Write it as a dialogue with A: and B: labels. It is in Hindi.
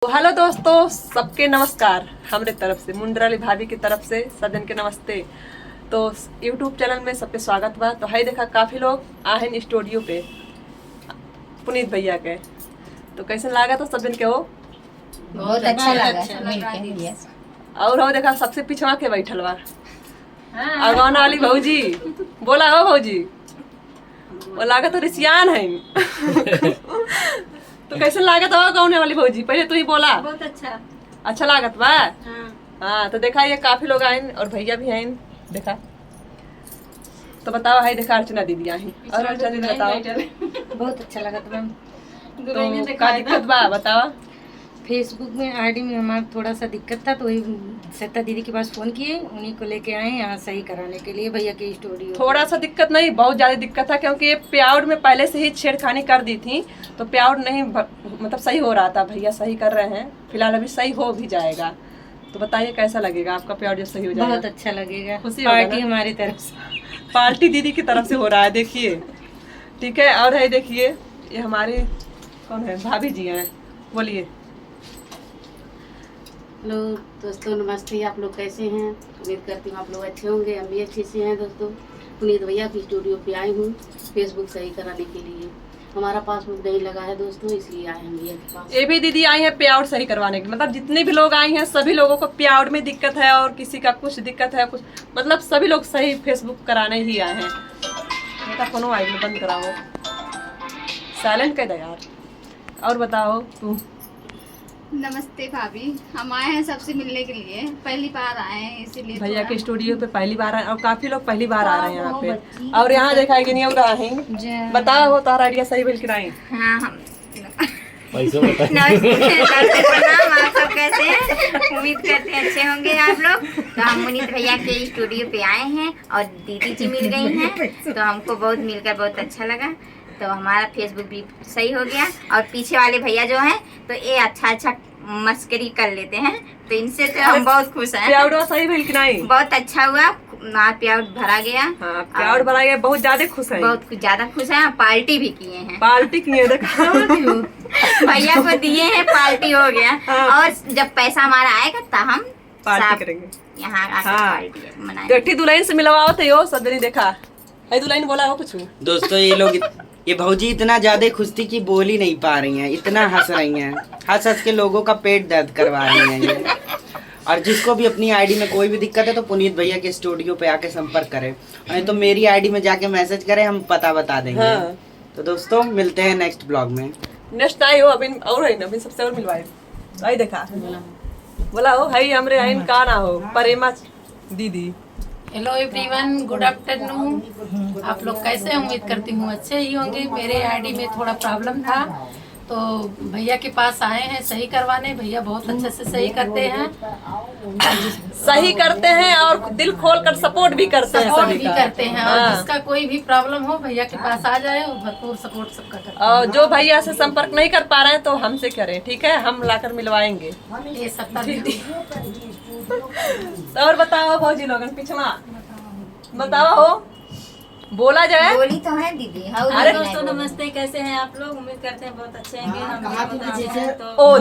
A: हेलो दोस्तों, सबके नमस्कार। हमरे तरफ से मुंडराली भाभी की तरफ से सजन के नमस्ते। तो यूट्यूब चैनल में सबके स्वागत बा। तो हाई देखा काफ़ी लोग आहन स्टूडियो पे पुनीत भैया के। तो कैसे लगा तो सजन के हो?
B: बहुत अच्छा लगा।
A: और हो देखा सबसे पिछवा के बैठल बा अगौना वाली भौजी। बोला हो भौजी, वो लागत तो रिसियान है। तो कैसे लागत हो गौने वाली भौजी? पहले तू ही बोला।
B: बहुत
A: अच्छा लागत बा। हाँ तो देखा ये काफी लोग आए और भैया भी आए देखा। तो बताओ हाई देखा अर्चना दीदी आई और अर्चना दीदी बताओ।
B: बहुत अच्छा लगा मैम।
A: तो का दिक्कत बा बताओ।
B: फेसबुक में आईडी में हमारा थोड़ा सा दिक्कत था तो वही सत्ता दीदी के पास फोन किए, उन्हीं को लेके आए यहाँ सही कराने के लिए भैया के स्टूडियो।
A: थोड़ा सा दिक्कत नहीं, बहुत ज्यादा दिक्कत था क्योंकि ये प्याउड में पहले से ही छेड़खानी कर दी थी तो प्याउड नहीं मतलब सही हो रहा था। भैया सही कर रहे हैं, फिलहाल अभी सही हो भी जाएगा। तो बताइए कैसा लगेगा आपका प्याउड जब सही हो जाएगा?
B: बहुत अच्छा लगेगा।
A: खुशी
B: पार्टी हमारी तरफ से,
A: पार्टी दीदी की तरफ से हो रहा है देखिए। ठीक है, और है देखिए ये हमारे कौन है, भाभी जी हैं। बोलिए।
C: हेलो दोस्तों, नमस्ते। आप लोग कैसे हैं? उम्मीद करती हूँ आप लोग अच्छे होंगे। हम भी अच्छे से हैं दोस्तों। पुनीत भैया की स्टूडियो पे आई हूँ फेसबुक सही कराने के लिए। हमारा पासबुक नहीं लगा है दोस्तों, इसलिए आए हैं भैया के पास।
A: ये भी दीदी आई है प्याउड सही करवाने के, मतलब जितने भी लोग आई हैं सभी लोगों को प्याउड में दिक्कत है और किसी का कुछ दिक्कत है, कुछ मतलब सभी लोग सही फेसबुक कराने ही आए हैं। बेटा फोनो आई में बंद कराओ, साइलेंट कर दे यार। और बताओ तू।
D: नमस्ते भाभी, हम आए हैं सबसे मिलने के लिए। पहली बार आए हैं इसीलिए
A: भैया के स्टूडियो पे पहली बार आए और काफी लोग पहली बार आ रहे हैं यहाँ पे। और यहाँ देखा है कि नहीं रहा। बताओ हो तारा आइडिया सही बिल किराए।
D: हाँ हम
E: प्रणाम।
D: आप सब कैसे हैं? उम्मीद करते हैं अच्छे होंगे आप लोग। तो हम मुनीत भैया के स्टूडियो पे आए हैं और दीदी जी मिल गई हैं, तो हमको बहुत मिलकर बहुत अच्छा लगा। तो हमारा फेसबुक भी सही हो गया और पीछे वाले भैया जो हैं तो ये अच्छा मस्करी कर लेते हैं, तो इनसे तो हम बहुत खुश हैं।
A: प्याउड सही बिल किराए
D: बहुत अच्छा हुआ, प्याउड भरा गया।
A: हाँ प्याउड भरा गया, बहुत ज्यादा खुश है।
D: बहुत कुछ ज्यादा खुश है। पार्टी भी किए हैं,
A: पार्टी किए देखा।
D: भैया को दिए हैं, पार्टी हो गया।
A: हाँ।
D: और जब पैसा हमारा आएगा तब हम
A: पार्टी करेंगे
D: यहाँ आके
A: हाँ।
D: पार्टी मनाएंगे।
A: देखी दुल्हन से मिलवाओ थे यो सदनी देखा है। दुल्हन बोला हो कुछ?
E: दोस्तों ये भौजी इतना ज्यादा खुश थी कि बोल ही नहीं पा रही हैं, इतना हंस रही हैं। हंस हंस के लोगों का पेट दर्द करवा रही हैं ये। और जिसको भी अपनी आईडी में कोई भी दिक्कत है तो पुनीत भैया के स्टूडियो पे आके संपर्क करें, नहीं तो मेरी आईडी में जाके मैसेज करें, हम पता बता देंगे।
A: हाँ।
E: तो दोस्तों मिलते हैं नेक्स्ट ब्लॉग में।
A: नेक्स्ट आई हो अभी और है ना, अभी सबसे और मिलवाए। आई देखा बोला हो हाई हमरे आइन का ना हो परेमा दीदी।
F: Hello everyone, good afternoon. आप लोग कैसे हैं? उम्मीद करती हूँ अच्छे ही होंगे। मेरे आईडी में थोड़ा प्रॉब्लम था तो भैया के पास आए हैं सही करवाने। भैया बहुत अच्छे से सही करते हैं,
A: सही करते हैं और दिल खोल कर सपोर्ट भी करते हैं
F: सपोर्ट
A: सभी
F: भी
A: का।
F: करते हैं। और
A: हाँ।
F: जिसका कोई भी प्रॉब्लम हो भैया के पास आ जाए, वो भरपूर सपोर्ट सबका करते
A: और जो भैया से संपर्क नहीं कर पा रहे हैं तो हमसे करें, ठीक है? हम लाकर मिलवाएंगे।
F: हैं। ये सत्ता दीदी।
A: और बताओ भौजी लोगन पिछवा बताओ हो, बोला जाए।
D: बोली तो है दीदी।
A: अरे
F: दोस्तों नमस्ते, कैसे हैं आप लोग? उम्मीद करते हैं बहुत अच्छे होंगे। हम बहुत अच्छे हैं। तो
A: ओ